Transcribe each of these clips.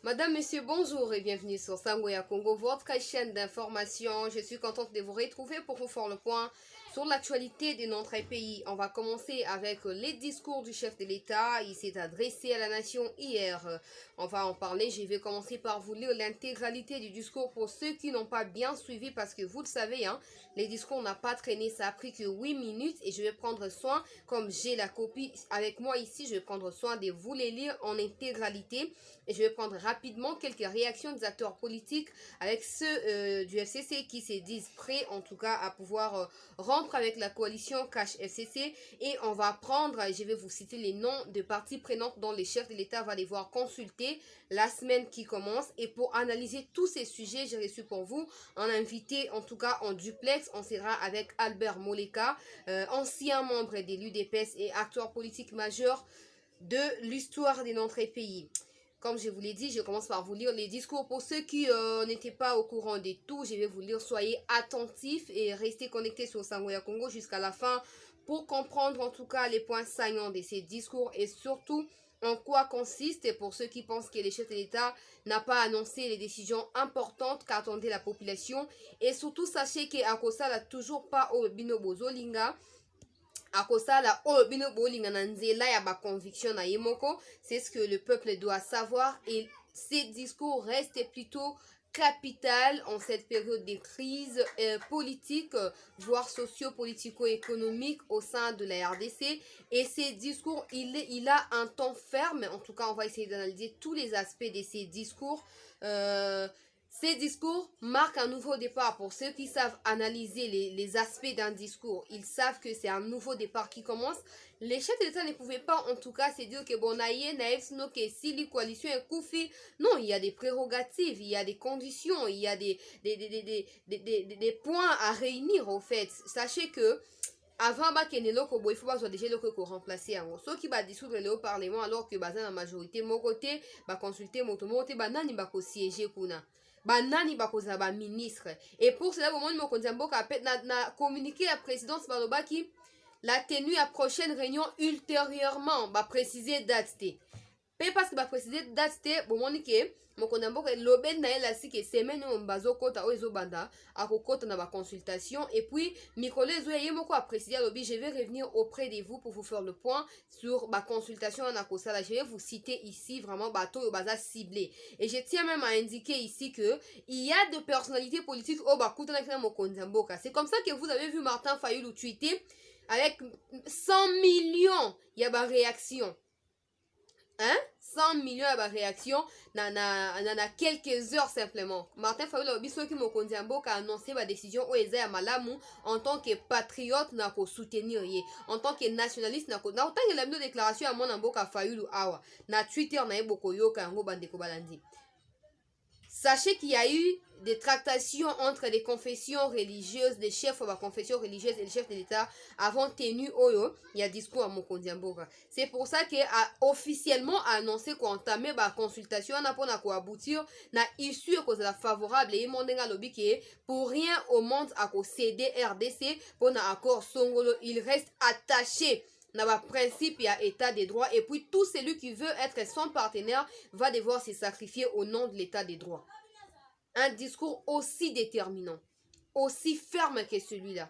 Madame, Monsieur, bonjour et bienvenue sur Sangoya Congo, votre chaîne d'information. Je suis contente de vous retrouver pour vous faire le point sur l'actualité de notre pays. On va commencer avec les discours du chef de l'État. Il s'est adressé à la nation hier. On va en parler. Je vais commencer par vous lire l'intégralité du discours pour ceux qui n'ont pas bien suivi parce que vous le savez, les discours n'ont pas traîné. Ça a pris que 8 minutes et je vais prendre soin, comme j'ai la copie avec moi ici, je vais prendre soin de vous les lire en intégralité. Et je vais prendre rapidement quelques réactions des acteurs politiques avec ceux du FCC qui se disent prêts en tout cas à pouvoir rompre avec la coalition Cash FCC. Et on va prendre, je vais vous citer les noms de parties prenantes dont les chefs de l'État vont devoir consulter la semaine qui commence. Et pour analyser tous ces sujets, j'ai reçu pour vous un invité, en tout cas en duplex. On sera avec Albert Moleka, ancien membre de l'UDPS et acteur politique majeur de l'histoire de notre pays. Comme je vous l'ai dit, je commence par vous lire les discours. Pour ceux qui n'étaient pas au courant de tout, je vais vous lire. Soyez attentifs et restez connectés sur Sangoya Congo jusqu'à la fin pour comprendre en tout cas les points saillants de ces discours et surtout en quoi consiste, pour ceux qui pensent que le chef de l'État n'a pas annoncé les décisions importantes qu'attendait la population. Et surtout, sachez qu'Akosa n'a toujours pas au Binobozo Linga. Akosala oyo bino bolinga na nzela ya ba conviction na yemoko, c'est ce que le peuple doit savoir et ces discours restent plutôt capital en cette période de crise politique, voire socio-politico-économique au sein de la RDC. Et ces discours, il a un temps ferme. En tout cas, on va essayer d'analyser tous les aspects de ces discours. Ces discours marquent un nouveau départ. Pour ceux qui savent analyser les aspects d'un discours, ils savent que c'est un nouveau départ qui commence. Les chefs de l'État ne pouvaient pas en tout cas se dire que bon, que si la coalition est koufi. Non, il y a des prérogatives, il y a des conditions, il y a des points à réunir au fait. Sachez que avant bakende loko boy faut bazwa déjà loko ko remplacer yango soki ba dissoudre le parlement alors que baza na majorité moko te ba consulter moto moko te banani ba ko siéger kuna banani bakozala ba ministre. Et pour cela bomoni mokonzi ya mboka na communiqué la présidence balobaki la tenue à prochaine réunion ultérieurement ba préciser date te pe parce que ba préciser date te bomoni ke mokonzi ya mboka lobe na ye lasi ke semaine oyo bazokota oyo ezobanda akokota na ba consultation. Et puis mikolo ezoya ye moko apréciser alobi je vais revenir auprès de vous pour vous faire le point sur ba consultation na kosala. Je vais vous citer ici vraiment bato oyo baza ciblé. Et je tiens même à indiquer ici que il y a de personnalités politiques au bakutana na mokonzi ya mboka. C'est comme ça que vous avez vu Martin Fayulu tweeter avec 100 millions ya ba réaction. 100 millions de réactions na quelques heures simplement. Martin Fayulu a dit que mokonzi ya mboka a annoncé la décision au eza ya malamu en tant que patriote na ko soutenir ye, en tant que nationaliste na ko na autant que la déclaration à mon mboka Fayulu awa na Twitter na yeboko yoka yango bandeko balandi. Sachez qu'il y a eu des tractations entre les confessions religieuses, des chefs de la confession religieuse et les chefs de l'État avant tenu oyo, il y a discours à mokonzi ya mboka. C'est pour ça que a officiellement annoncé qu'on entamé la consultation pour aboutir na issue kozala favorable et mondenga lobi que pour rien au monde à céder RDC pour un accord songolo, il reste attaché na ba principe ya état des droits et puis tout celui qui veut être son partenaire va devoir se sacrifier au nom de l'état des droits. Un discours aussi déterminant, aussi ferme que celui-là.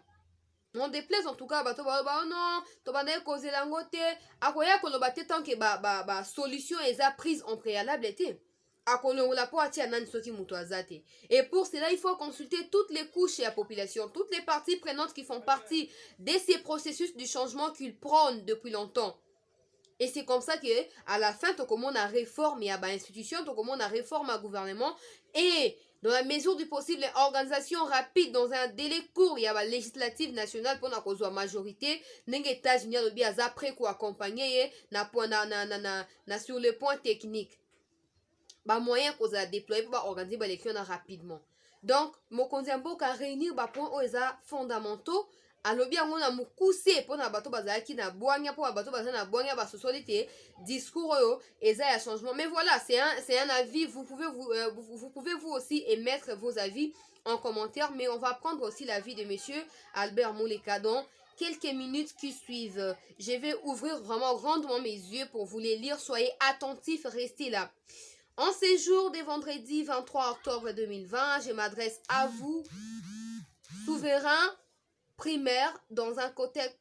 On déplaise en tout cas bato non to bana causer langote akoya koloba te tant que ba solution eza prise en préalable était. Et pour cela, il faut consulter toutes les couches de la population, toutes les parties prenantes qui font partie de ces processus du changement qu'ils prônent depuis longtemps. Et c'est comme ça que à la fin, tout comme on a réforme, il y a une institution, tout comme on a réforme un gouvernement et dans la mesure du possible, organisation rapide dans un délai court, il y a la législative nationale pour la majorité. Les États-Unis ont après quoi accompagner sur le point technique. Ba moyen qu'on a déployé pour organiser l'élection rapidement. Donc, mokonzi ya mboka réunir ba points oza fondamentaux. Alobi yango na mukuse pour na bato bazalaki na bwanya pour bato bazana na bwanya ba société discours oyo eza ya changement. Mais voilà, c'est un avis, vous pouvez vous aussi émettre vos avis en commentaire, mais on va prendre aussi l'avis de monsieur Albert Moleka dans quelques minutes qui suivent. Je vais ouvrir vraiment grandement mes yeux pour vous les lire, soyez attentifs, restez là. En ces jours de vendredi 23 octobre 2020, je m'adresse à vous, souverains primaires, dans un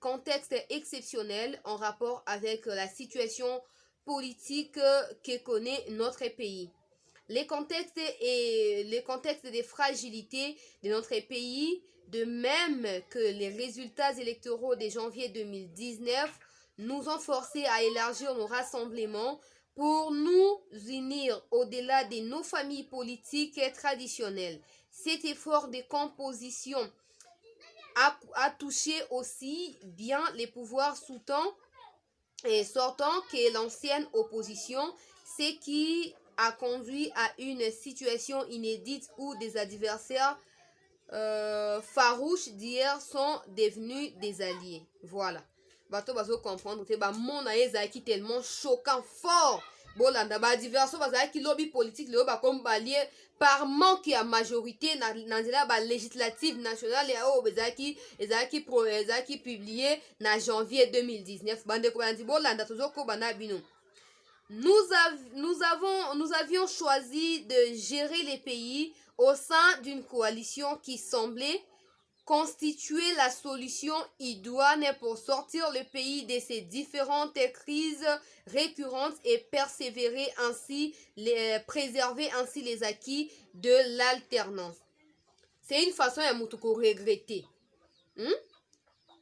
contexte exceptionnel en rapport avec la situation politique que connaît notre pays. Les contextes des fragilités de notre pays, de même que les résultats électoraux de janvier 2019, nous ont forcés à élargir nos rassemblements pour nous unir au-delà de nos familles politiques traditionnelles. Cet effort de composition a touché aussi bien les pouvoirs sortants que l'ancienne opposition, ce qui a conduit à une situation inédite où des adversaires farouches d'hier sont devenus des alliés. Voilà. Bato bazo comprendre que mon ezaki tellement choquant fort. Bolanda ba diversion bazaki lobby politique le ba comme balier par manque à majorité dans la législative nationale et au ezaki publié na janvier 2019 bande ko bandi bolanda tozoko bana bino. Nous avions choisi de gérer les pays au sein d'une coalition qui semblait constituer la solution idoine pour sortir le pays de ces différentes crises récurrentes et préserver ainsi les acquis de l'alternance. C'est une façon à Moutouko regretter.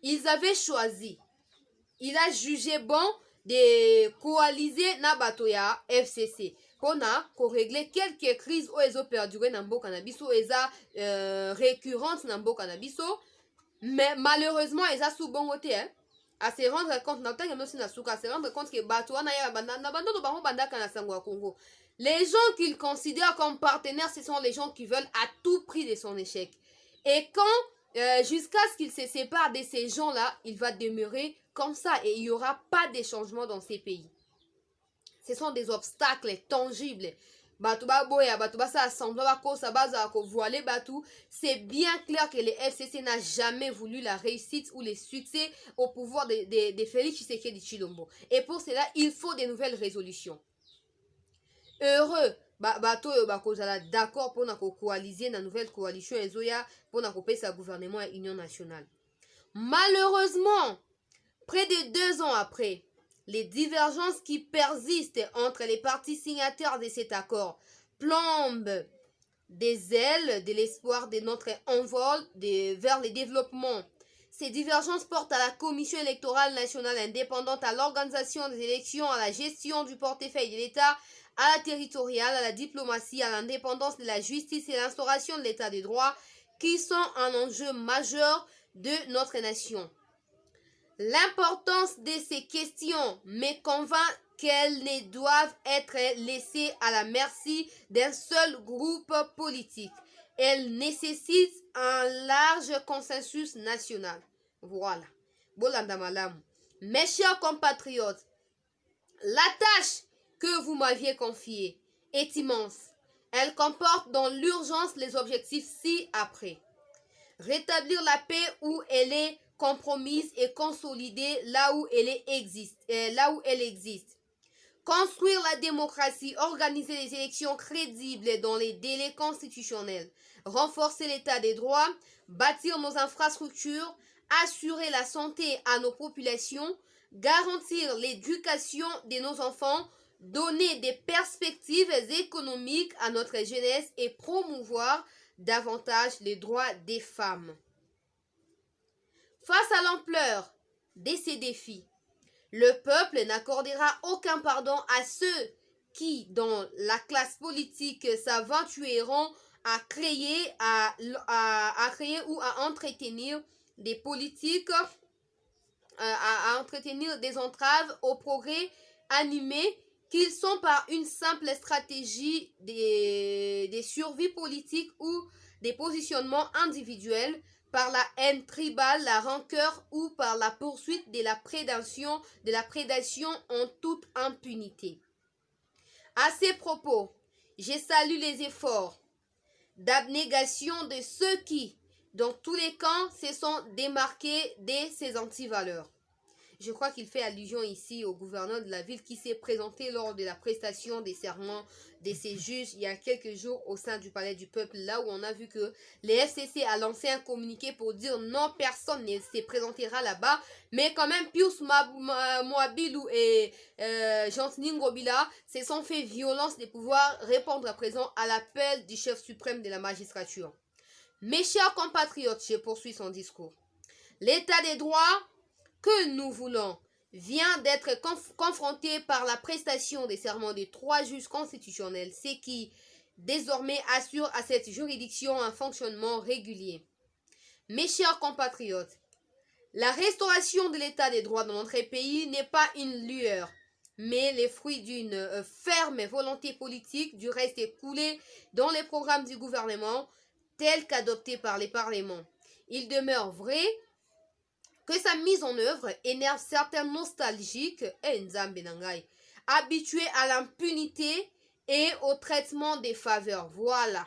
Ils avaient choisi. Il a jugé bon de coaliser na bato ya FCC pona ko régler quelques crises o ezo perdurer na mboka na biso eza récurrentes na mboka na biso, mais malheureusement eza sous bon côté à se rendre compte na tanga nosi na suka, à se rendre compte que bato wana ya banda na bando bango bandaka na sango ya Congo, les gens qu'ils considèrent comme partenaires, ce sont les gens qui veulent à tout prix de son échec. Et quand jusqu'à ce qu'il se sépare de ces gens-là, il va demeurer comme ça et il n'y aura pas de changement dans ces pays. Ce sont des obstacles tangibles. C'est bien clair que le FCC n'a jamais voulu la réussite ou le succès au pouvoir de Félix Tshisekedi Tshilombo. Et pour cela, il faut de nouvelles résolutions. Heureux bato oyo bakozala d'accord pour na coaliser na nouvelle coalition ezoya pour na kopesa gouvernement et union nationale. Malheureusement, près de 2 ans après, les divergences qui persistent entre les partis signataires de cet accord plombent des ailes de l'espoir de notre envol vers le développement. Ces divergences portent à la Commission électorale nationale indépendante, à l'organisation des élections, à la gestion du portefeuille de l'État, à la territoriale, à la diplomatie, à l'indépendance de la justice et l'instauration de l'État de droit, qui sont un enjeu majeur de notre nation. L'importance de ces questions me convainc qu'elles ne doivent être laissées à la merci d'un seul groupe politique. Elles nécessitent un large consensus national. Voilà. Bolanda Malam. Mes chers compatriotes, la tâche que vous m'aviez confiée est immense. Elle comporte dans l'urgence les objectifs ci-après. Rétablir la paix où elle est compromise et consolidée là où elle existe. Construire la démocratie, organiser les élections crédibles dans les délais constitutionnels, renforcer l'état des droits, bâtir nos infrastructures, assurer la santé à nos populations, garantir l'éducation de nos enfants, donner des perspectives économiques à notre jeunesse et promouvoir davantage les droits des femmes. Face à l'ampleur de ces défis, le peuple n'accordera aucun pardon à ceux qui, dans la classe politique, s'aventureront à créer ou à entretenir des politiques, à entretenir des entraves au progrès animés qu'ils sont par une simple stratégie des survies politiques ou des positionnements individuels, par la haine tribale, la rancœur ou par la poursuite de la prédation en toute impunité. À ces propos, je salue les efforts d'abnégation de ceux qui, dans tous les camps, se sont démarqués de ces antivaleurs. Je crois qu'il fait allusion ici au gouverneur de la ville qui s'est présenté lors de la prestation des serments de ces juges il y a quelques jours au sein du palais du peuple, là où on a vu que les FCC a lancé un communiqué pour dire non, personne ne se présentera là-bas, mais quand même Pius Moabilou et Jean-Denis Ngobila se sont fait violence de pouvoir répondre à présent à l'appel du chef suprême de la magistrature. Mes chers compatriotes, je poursuis son discours. L'état des droits que nous voulons vient d'être confronté par la prestation des serments de 3 juges constitutionnels, ce qui désormais assure à cette juridiction un fonctionnement régulier. Mes chers compatriotes, la restauration de l'état des droits dans notre pays n'est pas une lueur, mais les fruits d'une ferme volonté politique, du reste coulé dans les programmes du gouvernement tels qu'adoptés par les parlements. Il demeure vrai que sa mise en œuvre énerve certains nostalgiques habitués à l'impunité et au traitement des faveurs. Voilà.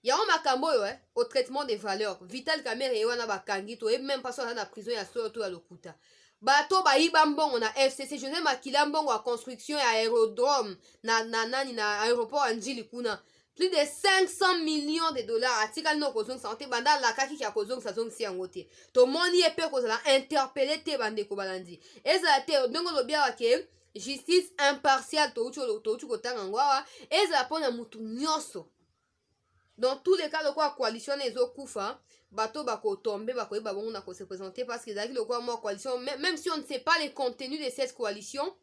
Yao makambo yo au traitement des valeurs. Vital Kamerhe wana bakangi to et même pas ça na prison ya soto ya lokuta. Bato ba ibambongo na FCC José Makila mbongo wa construction ya aérodrome na aéroport Anjili kuna. Plus de 500 millions de dollars atikali no kozong santé banda la kaki ya kozong sazong si yangote. To moni epe kozala interpeller te bande ko balandi. Eza te ndongo lobia wake justice impartiale to uchu kotanga ngwa eza pona mutu nyoso. Dans tous les cas, le quoi coalition les okufa, bateau bako tomber bako yeba bongo na ko se présenter parce que le quoi moi coalition même si on ne sait pas les contenus de cette coalition,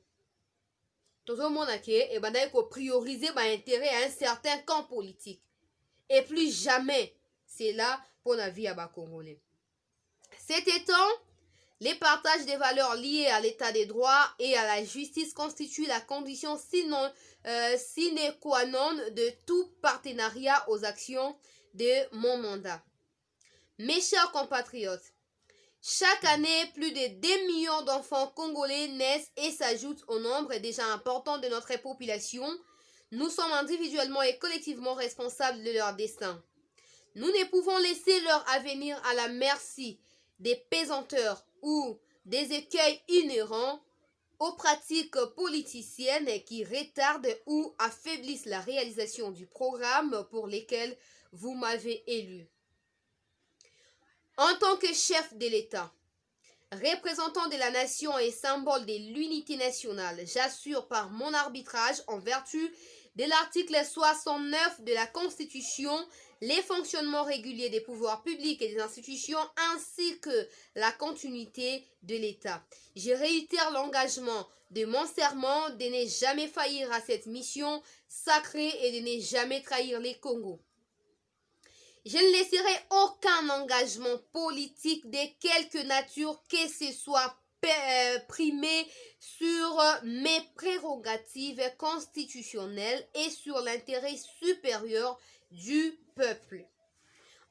tout le monde a et banda ko prioriser ba intérêt à un certain camp politique. Et plus jamais c'est là pour la vie à bas congolais. Cet étant, les partages des valeurs liées à l'état des droits et à la justice constituent la condition sine qua non de tout partenariat aux actions de mon mandat. Mes chers compatriotes, chaque année, plus de 2 millions d'enfants congolais naissent et s'ajoutent au nombre déjà important de notre population. Nous sommes individuellement et collectivement responsables de leur destin. Nous ne pouvons laisser leur avenir à la merci des pesanteurs ou des écueils inhérents aux pratiques politiciennes qui retardent ou affaiblissent la réalisation du programme pour lesquels vous m'avez élu. En tant que chef de l'État, représentant de la nation et symbole de l'unité nationale, j'assure par mon arbitrage en vertu de l'article 69 de la Constitution les fonctionnements réguliers des pouvoirs publics et des institutions ainsi que la continuité de l'État. Je réitère l'engagement de mon serment de ne jamais faillir à cette mission sacrée et de ne jamais trahir les Congos. Je ne laisserai aucun engagement politique de quelque nature que ce soit primé sur mes prérogatives constitutionnelles et sur l'intérêt supérieur du peuple.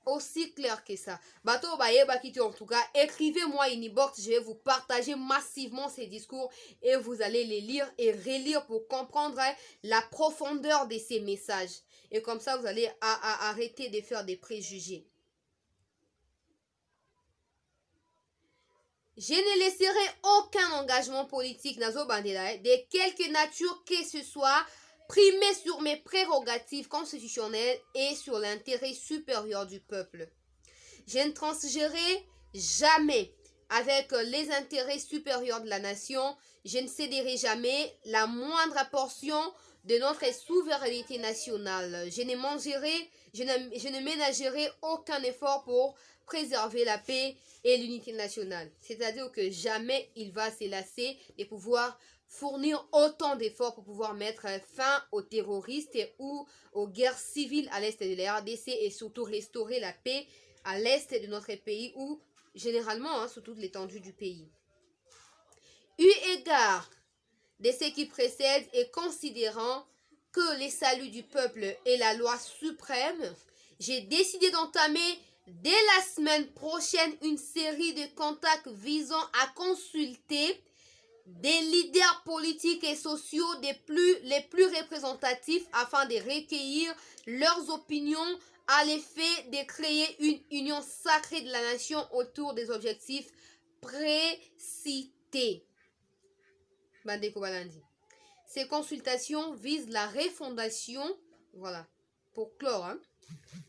Aussi clair que ça. Bato Bayeba Kiti, en tout cas, écrivez-moi une inbox, je vais vous partager massivement ces discours et vous allez les lire et relire pour comprendre la profondeur de ces messages. Et comme ça, vous allez arrêter de faire des préjugés. Je ne laisserai aucun engagement politique de quelque nature que ce soit primé sur mes prérogatives constitutionnelles et sur l'intérêt supérieur du peuple. Je ne transigerai jamais avec les intérêts supérieurs de la nation. Je ne céderai jamais la moindre portion de notre souveraineté nationale. Je ne ménagerai aucun effort pour préserver la paix et l'unité nationale. C'est-à-dire que jamais il va se lasser de pouvoir fournir autant d'efforts pour pouvoir mettre fin aux terroristes ou aux guerres civiles à l'est de la RDC et surtout restaurer la paix à l'est de notre pays ou généralement sur toute l'étendue du pays. Eu égard de ce qui précède et considérant que les saluts du peuple est la loi suprême, j'ai décidé d'entamer dès la semaine prochaine une série de contacts visant à consulter des leaders politiques et sociaux les plus représentatifs afin de recueillir leurs opinions à l'effet de créer une union sacrée de la nation autour des objectifs précités. Bandeko Balandi. Ces consultations visent la refondation, voilà, pour clore, hein,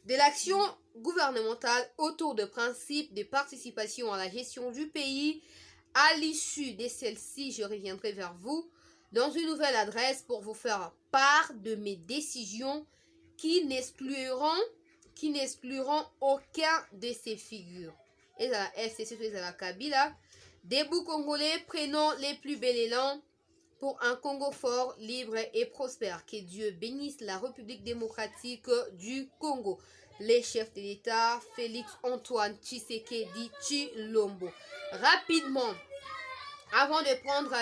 de l'action gouvernementale autour de principes de participation à la gestion du pays. À l'issue de celle-ci, je reviendrai vers vous dans une nouvelle adresse pour vous faire part de mes décisions qui n'excluront aucun de ces figures. Et à la FCC, et à la Kabila, debout Congolais, prenons les plus belles élans pour un Congo fort, libre et prospère. Que Dieu bénisse la République démocratique du Congo. Les chefs de l'État, Félix Antoine Tshisekedi Tshilombo. Rapidement, avant de prendre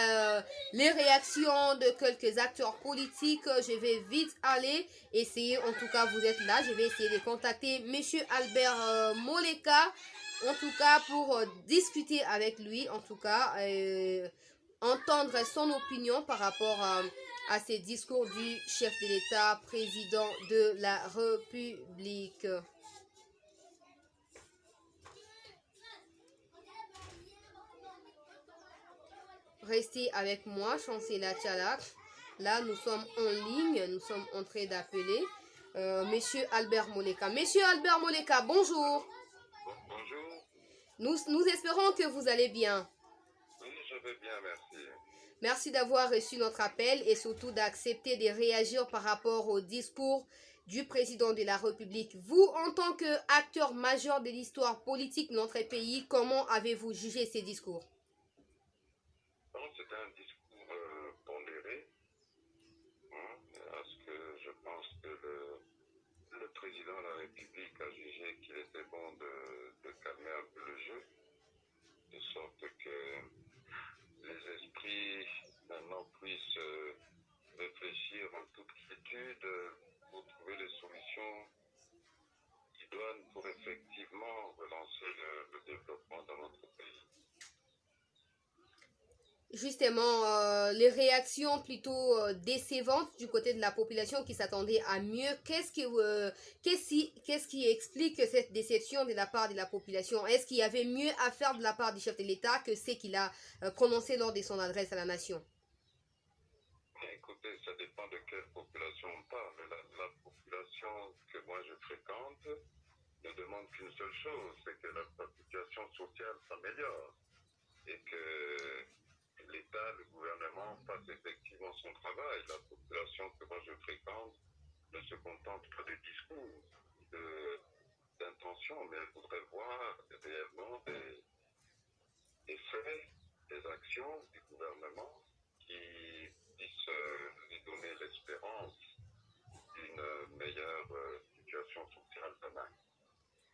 les réactions de quelques acteurs politiques, je vais vite aller essayer, en tout cas vous êtes là, je vais essayer de contacter Monsieur Albert Moleka, en tout cas pour discuter avec lui, en tout cas entendre son opinion par rapport à ces discours du chef de l'État, président de la République. Restez avec moi, Chancela Tchalak. Là, nous sommes en ligne, nous sommes en train d'appeler Monsieur Albert Moleka. Monsieur Albert Moleka, bonjour. Bonjour. Nous espérons que vous allez bien. Oui, je vais bien, merci. Merci d'avoir reçu notre appel et surtout d'accepter de réagir par rapport au discours du président de la République. Vous, en tant qu'acteur majeur de l'histoire politique de notre pays, comment avez-vous jugé ces discours? C'était un discours pondéré, hein, parce que je pense que le président de la République a jugé qu'il était bon de calmer un peu le jeu, de sorte que les esprits maintenant puissent réfléchir en toute quiétude pour trouver les solutions idoines pour effectivement relancer le développement dans notre pays. Justement, les réactions plutôt décevantes du côté de la population qui s'attendait à mieux. Qu'est-ce qui explique cette déception de la part de la population? Est-ce qu'il y avait mieux à faire de la part du chef de l'État que ce qu'il a prononcé lors de son adresse à la nation? Écoutez, ça dépend de quelle population on parle. La population que moi je fréquente ne demande qu'une seule chose, c'est que la situation sociale s'améliore et que l'État, le gouvernement fasse effectivement son travail. La population que moi je fréquente ne se contente pas de discours, d'intention, mais elle voudrait voir réellement des faits, des actions du gouvernement qui puissent lui donner l'espérance d'une meilleure situation sociale demain.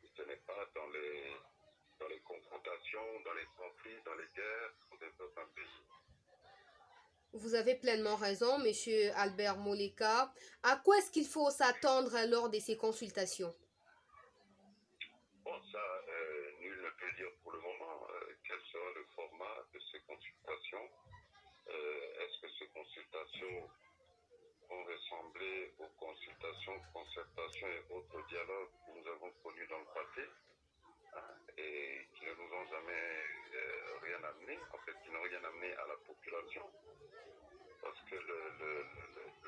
Et ce n'est pas dans les confrontations, dans les conflits, dans les guerres qu'on développe un pays. Vous avez pleinement raison, Monsieur Albert Moleka. À quoi est-ce qu'il faut s'attendre lors de ces consultations? Bon, ça, nul ne peut dire pour le moment quel sera le format de ces consultations. Est-ce que ces consultations vont ressembler aux consultations, concertations et autres dialogues que nous avons connus dans le passé, hein, et qui ne nous ont jamais rien amené, en fait, qui n'ont rien amené à la population? Parce que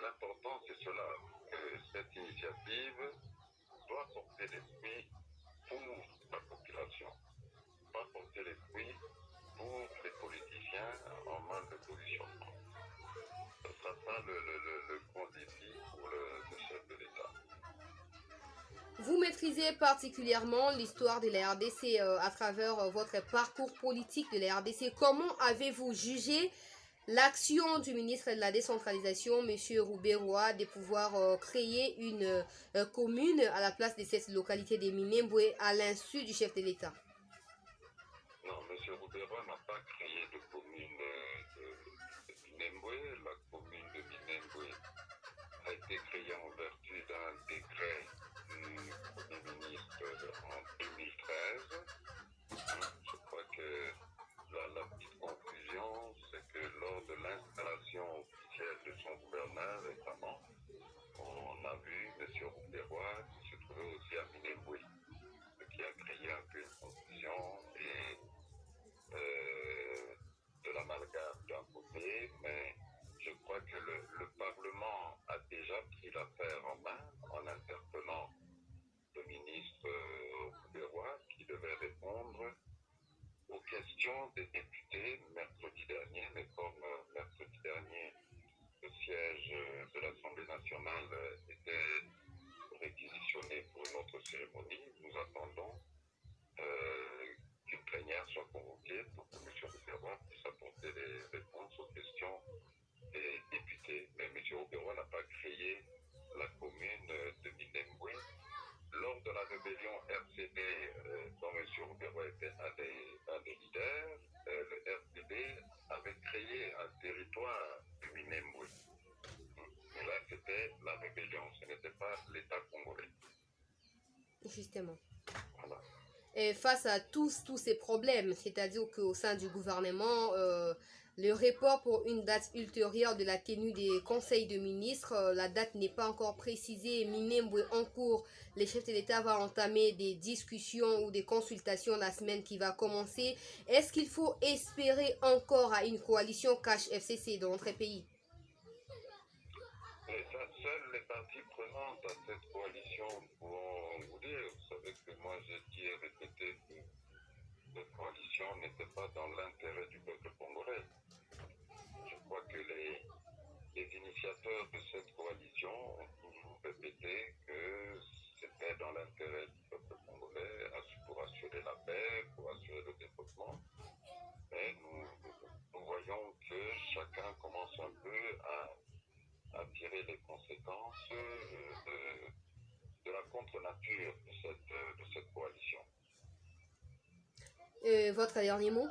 l'important, c'est cela, que cette initiative doit porter des fruits pour la population, pas porter les fruits pour les politiciens en mal de positionnement. Ce sera ça le grand défi pour le chef de l'État. Vous maîtrisez particulièrement l'histoire de la RDC à travers votre parcours politique de la RDC. Comment avez-vous jugé l'action du ministre de la décentralisation, M. Rouberoa, de pouvoir créer une commune à la place de cette localité de Minembwe à l'insu du chef de l'État? Non, M. Rouberoa n'a pas créé de commune de Minembwe. La commune de Minembwe a été créée en vertu d'un décret du Premier ministre en 2013. Je crois que la petite conclusion, c'est que lors de l'installation officielle de son gouverneur récemment, on a vu M. Rouberoa qui se trouvait aussi à Minembwe, ce qui a créé un peu une confusion et de l'amalgame d'un côté, mais crois que le Parlement a déjà pris l'affaire en main en interpellant le ministre Rouberois qui devait répondre aux questions des députés mercredi dernier. Mais comme mercredi dernier, le siège de l'Assemblée nationale était réquisitionné pour une autre cérémonie, nous attendons qu'une plénière soit convoquée pour que M. Rouberois puisse apporter des réponses aux questions des députés. Mais M. Rouberois n'a pas créé la commune de Minembwe. Lors de la rébellion RCD, dont M. Rouberois était un des leaders, le RCD avait créé un territoire de Minembwe. Mais là, c'était la rébellion, ce n'était pas l'État congolais. Justement. Voilà. Et face à tous ces problèmes, c'est-à-dire qu'au sein du gouvernement, le report pour une date ultérieure de la tenue des conseils de ministres, la date n'est pas encore précisée. Minembwe en cours, les chefs de l'État vont entamer des discussions ou des consultations la semaine qui va commencer. Est-ce qu'il faut espérer encore à une coalition cash-FCC dans notre pays? Et ça, seules les parties prenantes à cette coalition pourront vous dire. Vous savez que moi j'ai dit et répété que cette coalition n'était pas dans l'intérêt du peuple congolais. Je crois que les initiateurs de cette coalition ont toujours répété que c'était dans l'intérêt du peuple congolais pour assurer la paix, pour assurer le développement. Mais nous voyons que chacun commence un peu à tirer les conséquences de la contre-nature de cette coalition. Votre dernier mot?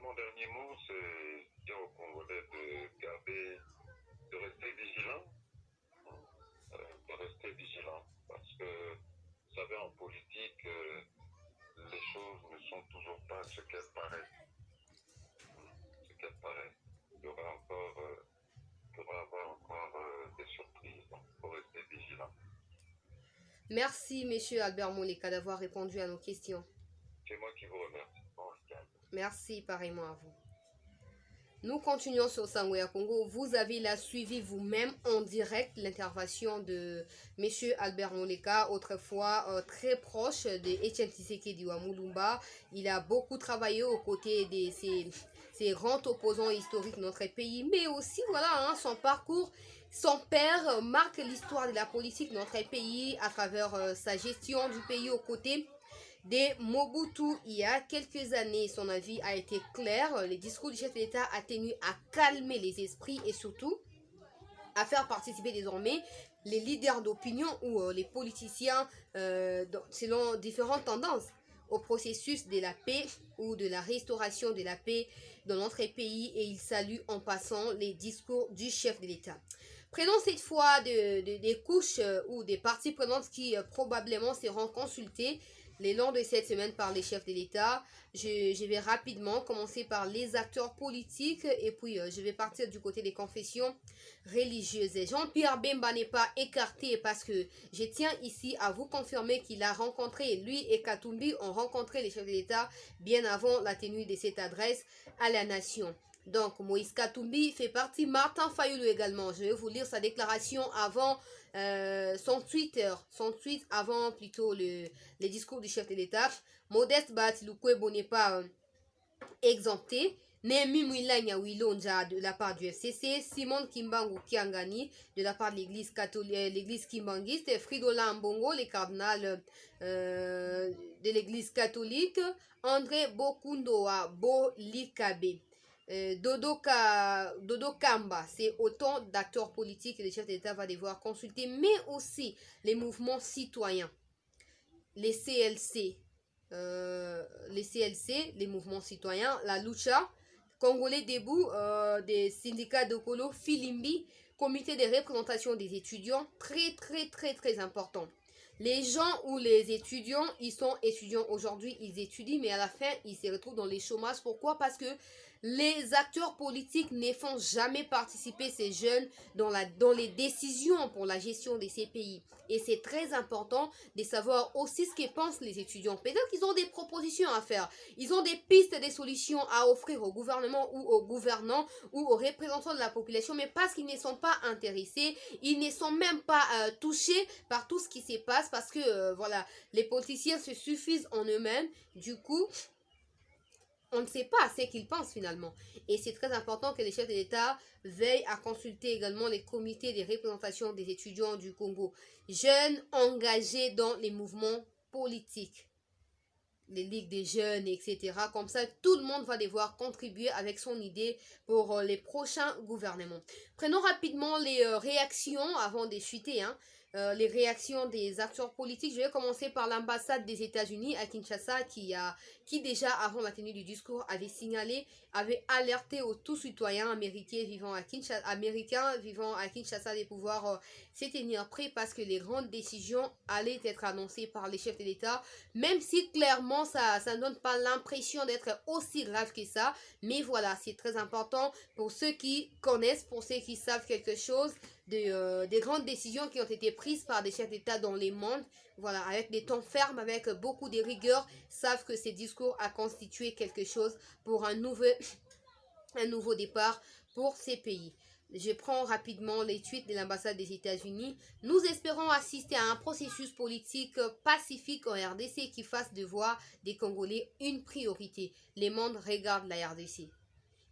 Mon dernier mot, c'est dire aux Congolais de rester vigilants, parce que, vous savez, en politique, les choses ne sont toujours pas ce qu'elles paraissent. Il y aura avoir encore des surprises, donc il faut rester vigilant. Merci, monsieur Albert Moleka, d'avoir répondu à nos questions. C'est moi qui vous remercie. Bon week-end. Merci, pareillement à vous. Nous continuons sur Sangweya Congo. Vous avez là suivi vous-même en direct l'intervention de M. Albert Moleka, autrefois très proche de Etienne Tshisekedi Mulumba. Il a beaucoup travaillé aux côtés de ces grands opposants historiques de notre pays, mais aussi voilà son parcours. Son père marque l'histoire de la politique de notre pays à travers sa gestion du pays aux côtés de Mobutu. Il y a quelques années, son avis a été clair. Le discours du chef de l'État a tenu à calmer les esprits et surtout à faire participer désormais les leaders d'opinion ou les politiciens selon différentes tendances au processus de la paix ou de la restauration de la paix dans notre pays, et il salue en passant les discours du chef de l'État. Prenons cette fois des couches ou des parties prenantes qui probablement seront consultées le long de cette semaine par les chefs de l'État. Je vais rapidement commencer par les acteurs politiques et puis je vais partir du côté des confessions religieuses. Jean-Pierre Bemba n'est pas écarté parce que je tiens ici à vous confirmer qu'il a rencontré, lui et Katumbi ont rencontré les chefs de l'État bien avant la tenue de cette adresse à la nation. Donc Moïse Katumbi fait partie, Martin Fayulu également. Je vais vous lire sa déclaration avant son tweet avant plutôt les discours du chef de l'État. Modeste Batilukwebo n'est pas exempté. Nehemi Mwilanya Wilonja de la part du FCC, Simon Kimbangu Kiangani de la part de l'église catholique, l'église kimbanguiste, Fridola Mbongo, les cardinals de l'église catholique, André Bokundoa Bolikabe. Dodo Kamba, c'est autant d'acteurs politiques que les chefs d'État vont devoir consulter, mais aussi les mouvements citoyens, les CLC, les mouvements citoyens, la Lucha, Congolais debout, des syndicats de Kolo, Filimbi, comité de représentation des étudiants, très important. Les gens ou les étudiants, ils sont étudiants aujourd'hui, ils étudient, mais à la fin, ils se retrouvent dans les chômages. Pourquoi? Parce que Les acteurs politiques ne font jamais participer ces jeunes dans les décisions pour la gestion de ces pays. Et c'est très important de savoir aussi ce que pensent les étudiants. Peut-être qu'ils ont des propositions à faire. Ils ont des pistes, des solutions à offrir au gouvernement ou aux gouvernants ou aux représentants de la population, mais parce qu'ils ne sont pas intéressés, ils ne sont même pas touchés par tout ce qui se passe parce que voilà, les politiciens se suffisent en eux-mêmes. Du coup, on ne sait pas ce qu'ils pensent finalement. Et c'est très important que les chefs de l'État veillent à consulter également les comités de représentation des étudiants du Congo, jeunes engagés dans les mouvements politiques, les ligues des jeunes, etc. Comme ça, tout le monde va devoir contribuer avec son idée pour les prochains gouvernements. Prenons rapidement les réactions avant de chuter, hein. Les réactions des acteurs politiques. Je vais commencer par l'ambassade des États-Unis à Kinshasa qui déjà avant la tenue du discours avait signalé, avait alerté aux tous citoyens américains vivant à Kinshasa de pouvoir se tenir prêts parce que les grandes décisions allaient être annoncées par les chefs de l'État, même si clairement ça ne donne pas l'impression d'être aussi grave que ça. Mais voilà, c'est très important pour ceux qui connaissent, pour ceux qui savent quelque chose des grandes décisions qui ont été prises par des chefs d'État dans les mondes, voilà, avec des temps fermes, avec beaucoup de rigueur, savent que ces discours a constitué quelque chose pour un nouveau départ pour ces pays. Je prends rapidement les tweets de l'ambassade des États-Unis. Nous espérons assister à un processus politique pacifique en RDC qui fasse de voix des Congolais une priorité. Les mondes regardent la RDC.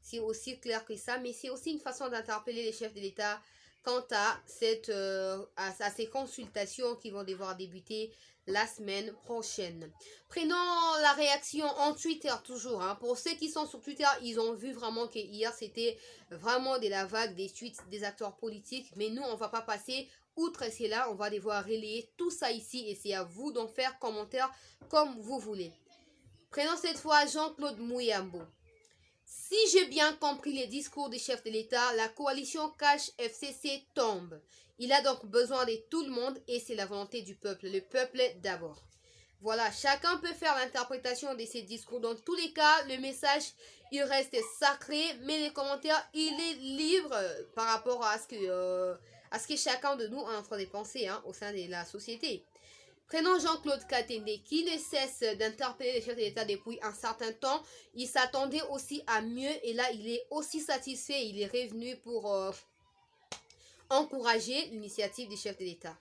C'est aussi clair que ça, mais c'est aussi une façon d'interpeller les chefs de l'État quant à ces consultations qui vont devoir débuter la semaine prochaine. Prenons la réaction en Twitter toujours. Hein. Pour ceux qui sont sur Twitter, ils ont vu vraiment que hier c'était vraiment de la vague des tweets des acteurs politiques. Mais nous, on va pas passer outre cela. On va devoir relayer tout ça ici et c'est à vous d'en faire commentaire comme vous voulez. Prenons cette fois Jean-Claude Mouyambo. Si j'ai bien compris les discours du chef de l'État, la coalition Cash FCC tombe. Il a donc besoin de tout le monde et c'est la volonté du peuple. Le peuple d'abord. Voilà, chacun peut faire l'interprétation de ces discours. Dans tous les cas, le message, il reste sacré, mais les commentaires, il est libre par rapport à ce que chacun de nous est en train de penser au sein de la société. Prenons Jean-Claude Katende, qui ne cesse d'interpeller les chefs de l'État depuis un certain temps. Il s'attendait aussi à mieux et là, il est aussi satisfait. Il est revenu pour encourager l'initiative des chefs de l'État.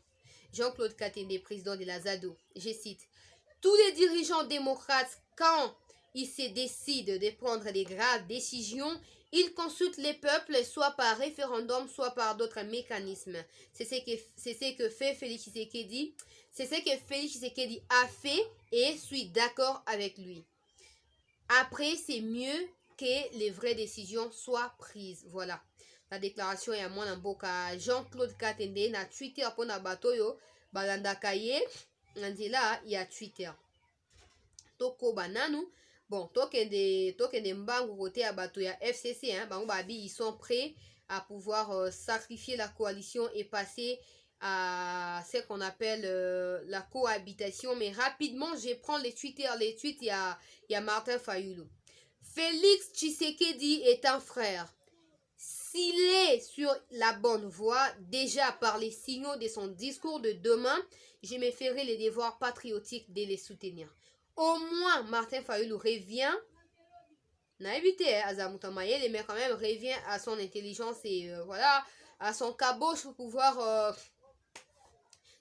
Jean-Claude Katende, président de la ZADO, je cite, « Tous les dirigeants démocrates, quand ils se décident de prendre des graves décisions, ils consultent les peuples, soit par référendum, soit par d'autres mécanismes. C'est ce que fait Félix Tshisekedi. C'est ce que Félix Tshisekedi a fait et je suis d'accord avec lui. Après, c'est mieux que les vraies décisions soient prises. » Voilà. La déclaration est à moi n'amboka Jean-Claude Katende na Twitter pour na batoyo balandaka ye nzela ya Twitter. Toko bananu. Bon, tokende mbangu côté à bato ya FCC, hein, bango babi, ils sont prêts à pouvoir sacrifier la coalition et passer à ce qu'on appelle la cohabitation. Mais rapidement, je prends les tweets, il y a Martin Fayulu. Félix Tshisekedi est un frère. S'il est sur la bonne voie, déjà par les signaux de son discours de demain, je me ferai les devoirs patriotiques de les soutenir. Au moins, Martin Fayulu revient, n'a évité Azamuta Mayele, mais quand même revient à son intelligence et voilà, à son caboche pour pouvoir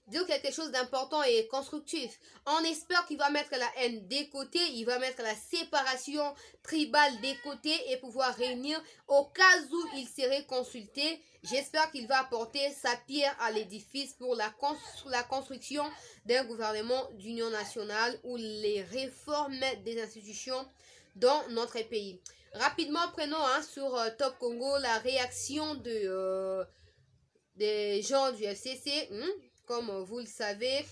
dire quelque chose d'important et constructif. On espère qu'il va mettre la haine des côtés, il va mettre la séparation tribale des côtés et pouvoir réunir au cas où il serait consulté. J'espère qu'il va apporter sa pierre à l'édifice pour la construction d'un gouvernement d'union nationale ou les réformes des institutions dans notre pays. Rapidement, prenons sur Top Congo la réaction des gens du FCC. Comme vous le savez,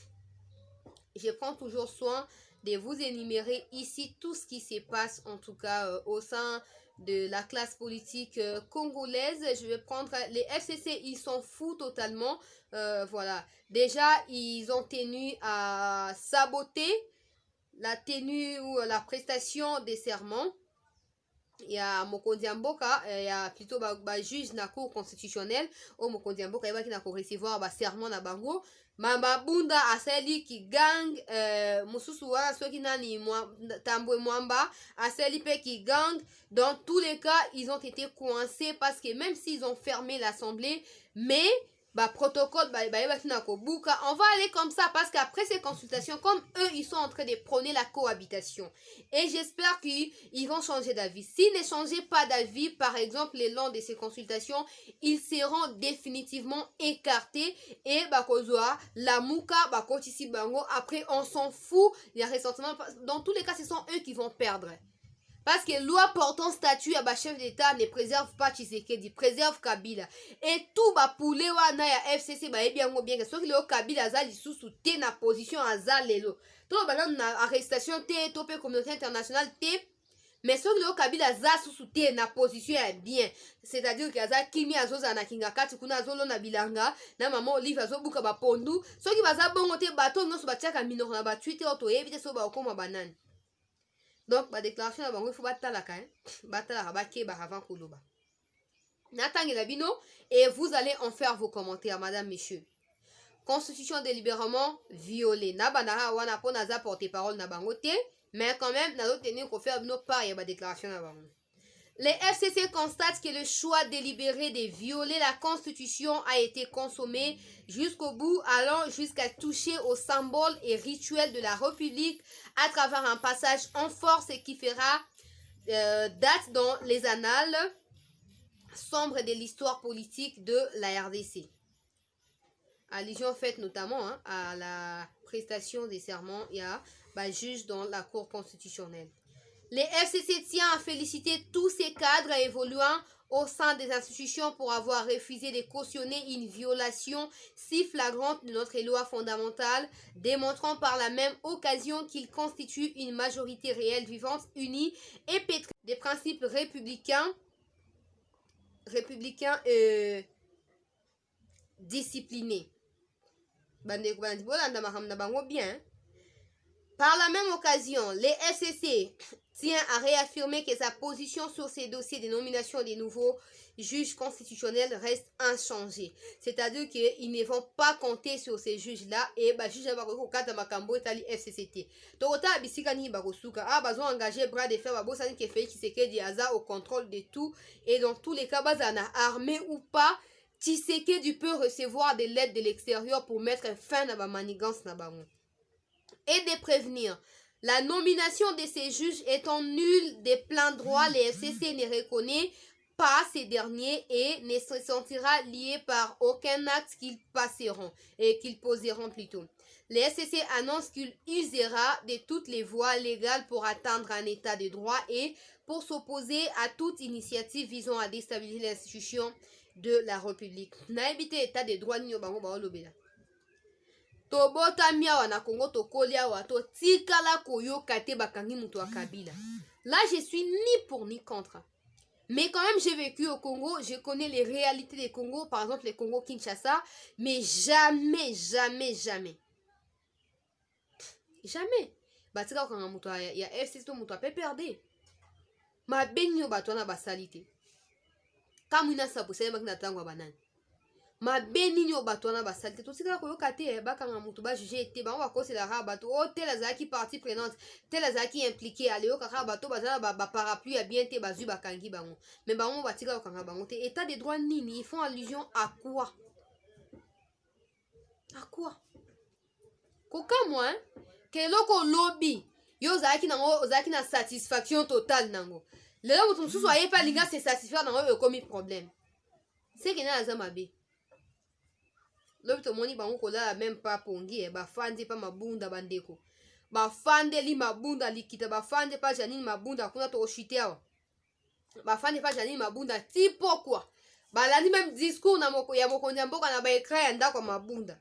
je prends toujours soin de vous énumérer ici tout ce qui se passe, en tout cas au sein de la classe politique congolaise. Je vais prendre les FCC, ils s'en foutent totalement. Voilà, déjà ils ont tenu à saboter la tenue ou la prestation des serments. ya mokonzi ya mboka ya plutôt ba juge na cour constitutionnelle o mokonzi ya mboka yebaki na ko recevoir ba serment na bango mabunda asali ki gang mususu wana soki nani Tambwe Mwamba asali pe ki gang. Dans tous les cas ils ont été coincés parce que même s'ils ont fermé l'assemblée, mais protocole on va aller comme ça parce qu'après ces consultations, comme eux ils sont en train de prôner la cohabitation, et j'espère qu'ils vont changer d'avis. S'ils ne changeaient pas d'avis, par exemple le long de ces consultations, ils seront définitivement écartés et la mouka bango. Après on s'en fout, il y a ressentiment. Dans tous les cas ce sont eux qui vont perdre. Parce que loi portant statut à chef d'État ne préserve pas Tshisekedi, préserve Kabila. Et tout poulet wana ya FCC bien bien que soki leo Kabila za lisusu te na position aza lelo. To na arrestation te, to pe communauté internationale te. Mais soki leo Kabila za susu te na position ya bien. C'est-à-dire que aza kimi azoza na kingakati kuna azolo na bilanga na mama Olive azobuka ba pondu. Soki baza bongo te bato nyonso batiaka minoko na ba Twitter to yebite so ba okoma banane. Donc, la déclaration à Bango, il faut battre la caille, battre la rabaké, avant Koulouba. Nathan Labino, et vous allez en faire vos commentaires, madame, messieurs. Constitution délibérément violée. Nabanaha wana po naza porte-parole na bangote, mais quand même, na tenir qu'on fait nos pas, il y a ma déclaration à Bango. Les FCC constatent que le choix délibéré de violer la Constitution a été consommé jusqu'au bout, allant jusqu'à toucher aux symboles et rituels de la République à travers un passage en force qui fera date dans les annales sombres de l'histoire politique de la RDC. Allusion faite notamment à la prestation des serments et à juge dans la Cour constitutionnelle. Les FCC tient à féliciter tous ces cadres évoluant au sein des institutions pour avoir refusé de cautionner une violation si flagrante de notre loi fondamentale, démontrant par la même occasion qu'ils constituent une majorité réelle vivante, unie et pétrie des principes républicains disciplinés. Par la même occasion, les FCC tient à réaffirmer que sa position sur ces dossiers de nomination des nouveaux juges constitutionnels reste inchangée. C'est-à-dire qu'ils ne vont pas compter sur ces juges-là et juge FCCT. Torota Bisikani Barosuka a besoin d'engager bras de fer Babosani qui fait Tshisekedi Aza au contrôle de tout et dans tous les cas, Bazana armé ou pas, Tshisekedi peut recevoir de l'aide de l'extérieur pour mettre fin à la manigance Nabango. Et de prévenir. La nomination de ces juges étant nulle de plein droit, les FCC ne reconnaît pas ces derniers et ne se sentira lié par aucun acte qu'ils passeront et qu'ils poseront plutôt. Les FCC annoncent qu'il usera de toutes les voies légales pour atteindre un état de droit et pour s'opposer à toute initiative visant à déstabiliser l'institution de la République. Na évité état de droit ni bango ba olobela. Tobota miawa na Congo tokolia wato tikala koyoka te bakangi mutu wa Kabila. Là je suis ni pour ni contre. Mais quand même j'ai vécu au Congo, je connais les réalités des Congo, par exemple les Congo Kinshasa, mais jamais batika okanga mutu ya FCC to mutu ape perdre. Ma benyo bato na basalite. Kamwina sabusele bakina tangwa banani. Mabe nini o bato wana basalite tosikala koyoka te bakanga mutu bajuge ete bango bakoselaka bato o tel azalaki partie prenante tel azalaki impliqué aleyokaka bato bazala baparapluie ya bien te bazwi bakangi bango mais bango batikala kokanga bango te. État de droit nini? Ils font allusion à quoi? Koka moi keloko lobby yo ozalaki nango ozalaki na satisfaction totale nango lelo mutu mosusu ayebi alinga se satisfaire nango ekomi problème seke na aza mabe. Lobi tomoni bango kolala même pas pongi bafandi pa mabunda bandeko bafande li mabunda likita bafande pa Janine Mabunda kuna tokoshite awa bafande pa Janine Mabunda ti pourquoi balandi même discours na ya mokonzi ya mboka na baekran ya ndako ya mabunda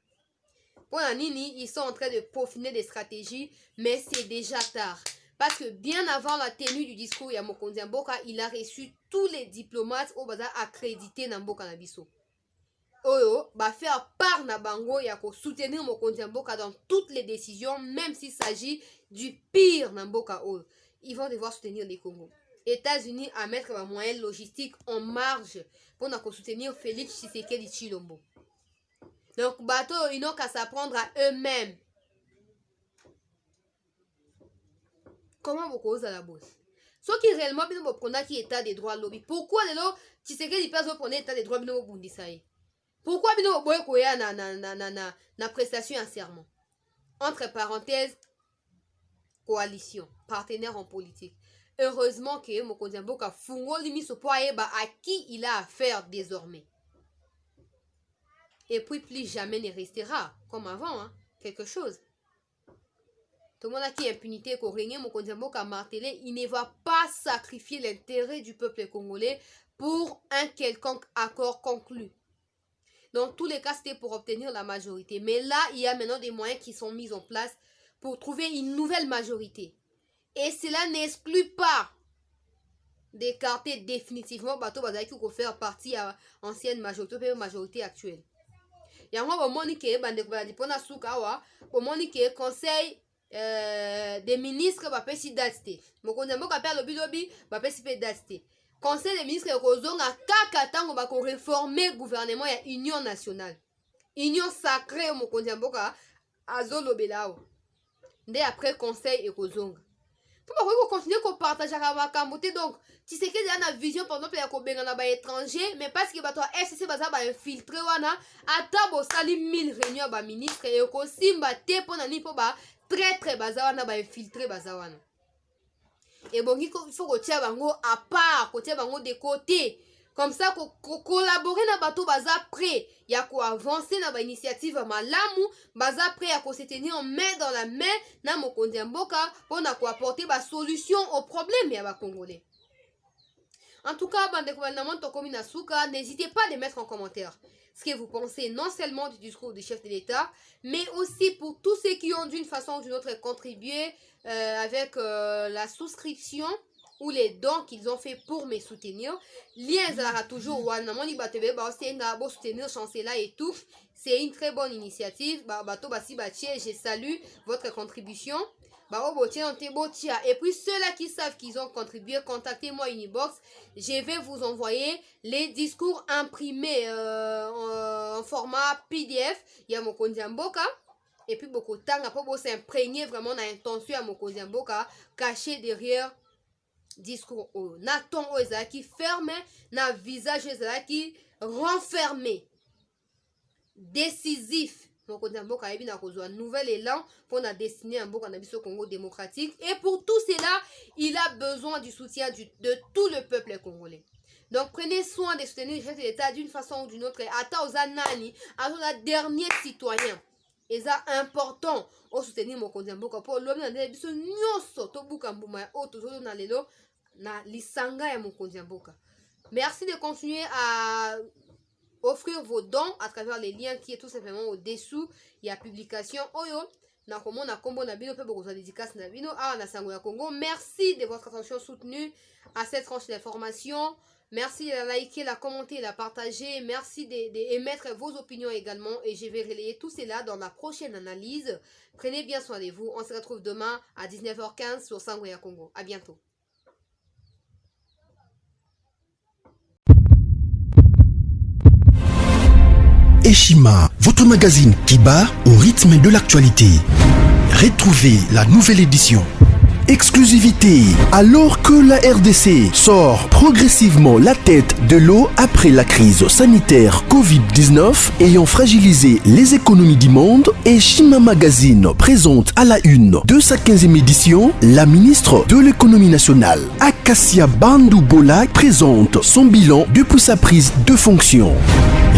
pona nini. Ils sont en train de peaufiner des stratégies mais c'est déjà tard parce que bien avant la tenue du discours ya mokonzi ya mboka il a reçu tous les diplomates au baza accrédités na mboka na biso oyo faire part na bango ya ko soutenir mokonzi ya mboka dans toutes les décisions même s'il s'agit du pire na mboka oyo. Ils vont devoir soutenir les Congo. États-Unis à mettre des moyens logistiques en marge pour soutenir Félix Tshisekedi Tshilombo. Donc, bateau, ils n'ont qu'à s'apprendre à eux-mêmes. Comment vous causez la bosse? Ce qui est réellement bien prendre qui état des droits lobby. Pourquoi les lots Tshisekedi pas prendre état des droits bien bundisai? Pourquoi bien boy koya na prestation en serment? Entre parenthèses, coalition, partenaire en politique. Heureusement que Mokonzi Mboka fungo limi so à qui il a affaire désormais. Et puis plus jamais ne restera comme avant, hein, quelque chose. Tout le monde a qui impunité qu'on règne Mokonzi Mboka martelé, il ne va pas sacrifier l'intérêt du peuple congolais pour un quelconque accord conclu. Dans tous les cas, c'était pour obtenir la majorité. Mais là, il y a maintenant des moyens qui sont mis en place pour trouver une nouvelle majorité. Et cela n'exclut pas d'écarter définitivement Bato Bazaki qui faire partie à ancienne majorité ou majorité actuelle. Il y a un moment que au moment que conseil des ministres va faire si date. Mon conseil va faire le bilobi va faire si date. Conseil des ministres kozonga kaka tango ba ko réformer gouvernement ya union nationale. Union sacrée mon conseil mboka azolo belao. Dès après conseil et kozonga. Pourquoi continuer qu'on partage à Makambote donc tu sais qu'il y a une vision pendant que il y a des étrangers mais parce que toi FCC va infiltrer wana atabo sali 1000 réunions ba ministre et ko simba te pona ni po ba très bazawana ba infiltrer bazawana. Et bon il faut que tia bango à part, que tia bango de côté. Comme ça, qu'on collaborer na bateau baza prêt, ya ko avancer na ba initiative malamu, baza prêt à se tenir main dans la main na Mokonzi Mboka pour na ko apporter ba solution aux problèmes ya ba Congolais. En tout cas, bande gouvernement Tokomi Nasuka, n'hésitez pas à les mettre en commentaire ce que vous pensez non seulement du discours du chef de l'État, mais aussi pour tous ceux qui ont d'une façon ou d'une autre contribué avec la souscription ou les dons qu'ils ont fait pour me soutenir. Lien Zara toujours soutenir chancela et tout. C'est une très bonne initiative. Je salue votre contribution. Et puis ceux-là qui savent qu'ils ont contribué, contactez-moi Unibox. Je vais vous envoyer les discours imprimés en format PDF. Il y a Mokonzi Mboka. Et puis beaucoup de temps après vous s'imprégner vraiment dans l'intention à Mokonzi Mboka caché derrière discours au naton qui ferme na visage qui renfermé décisif Mokonzi Mboka a un nouvel élan pour la destinée à Mboka au Congo démocratique et pour tout cela il a besoin du soutien de tout le peuple congolais. Donc prenez soin de soutenir le chef de l'État d'une façon ou d'une autre. Ata ozanani à la dernier citoyen. Et ça important au soutenir Mokonzi Mboka pour l'homme na biso nyoso to buka mbuma ya oto zo na lelo na lisanga ya Mokonzi Mboka. Merci de continuer à offrir vos dons à travers les liens qui est tout simplement au-dessous. Il y a publication oyo na komo na kombo na bino pe boko za dédicace na bino a na sango ya Congo. Merci de votre attention soutenue à cette tranche d'information. Merci de la liker, la commenter, la partager. Merci d'émettre vos opinions également. Et je vais relayer tout cela dans la prochaine analyse. Prenez bien soin de vous. On se retrouve demain à 19h15 sur Sango ya Congo. À bientôt. Eshima, votre magazine qui bat au rythme de l'actualité. Retrouvez la nouvelle édition. Exclusivité. Alors que la RDC sort progressivement la tête de l'eau après la crise sanitaire Covid-19 ayant fragilisé les économies du monde, Eshima Magazine présente à la une de sa 15e édition la ministre de l'économie nationale, Acacia Bandou Bola, présente son bilan depuis sa prise de fonction.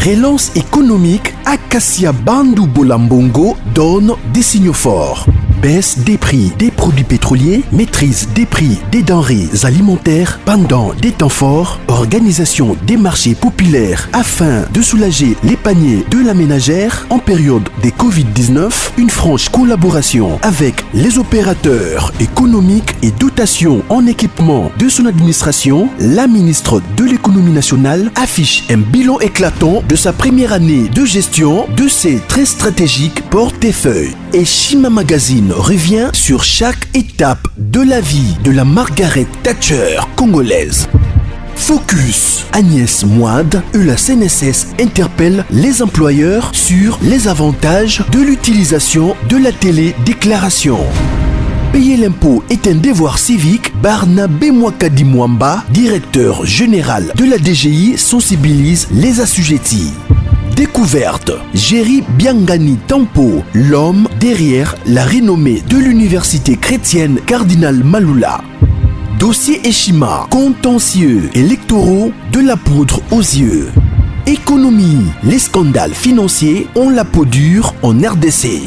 Relance économique, Acacia Bandou Bola Mbongo donne des signaux forts. Baisse des prix des produits pétroliers, maîtrise des prix des denrées alimentaires pendant des temps forts, organisation des marchés populaires afin de soulager les paniers de la ménagère en période de Covid-19, une franche collaboration avec les opérateurs économiques et dotation en équipement de son administration, la ministre de l'économie nationale affiche un bilan éclatant de sa première année de gestion de ses très stratégiques portefeuilles. Eshima Magazine magazine revient sur chaque étape de la vie de la Margaret Thatcher congolaise. Focus, Agnès Moide et la CNSS interpellent les employeurs sur les avantages de l'utilisation de la télédéclaration. Payer l'impôt est un devoir civique. Barnabé Mwakadi Mwamba, directeur général de la DGI, sensibilise les assujettis. Découverte, Jerry Biangani Tampo, l'homme derrière la renommée de l'université chrétienne Cardinal Malula. Dossier Eshima, contentieux électoraux de la poudre aux yeux. Économie, les scandales financiers ont la peau dure en RDC.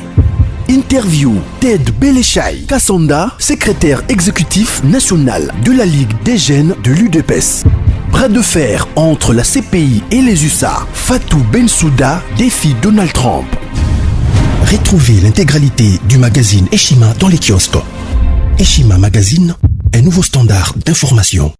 Interview, Ted Belechai Kassanda, secrétaire exécutif national de la Ligue des jeunes de l'UDPS. Bras de fer entre la CPI et les USA. Fatou Bensouda défie Donald Trump. Retrouvez l'intégralité du magazine Eshima dans les kiosques. Eshima Magazine, un nouveau standard d'information.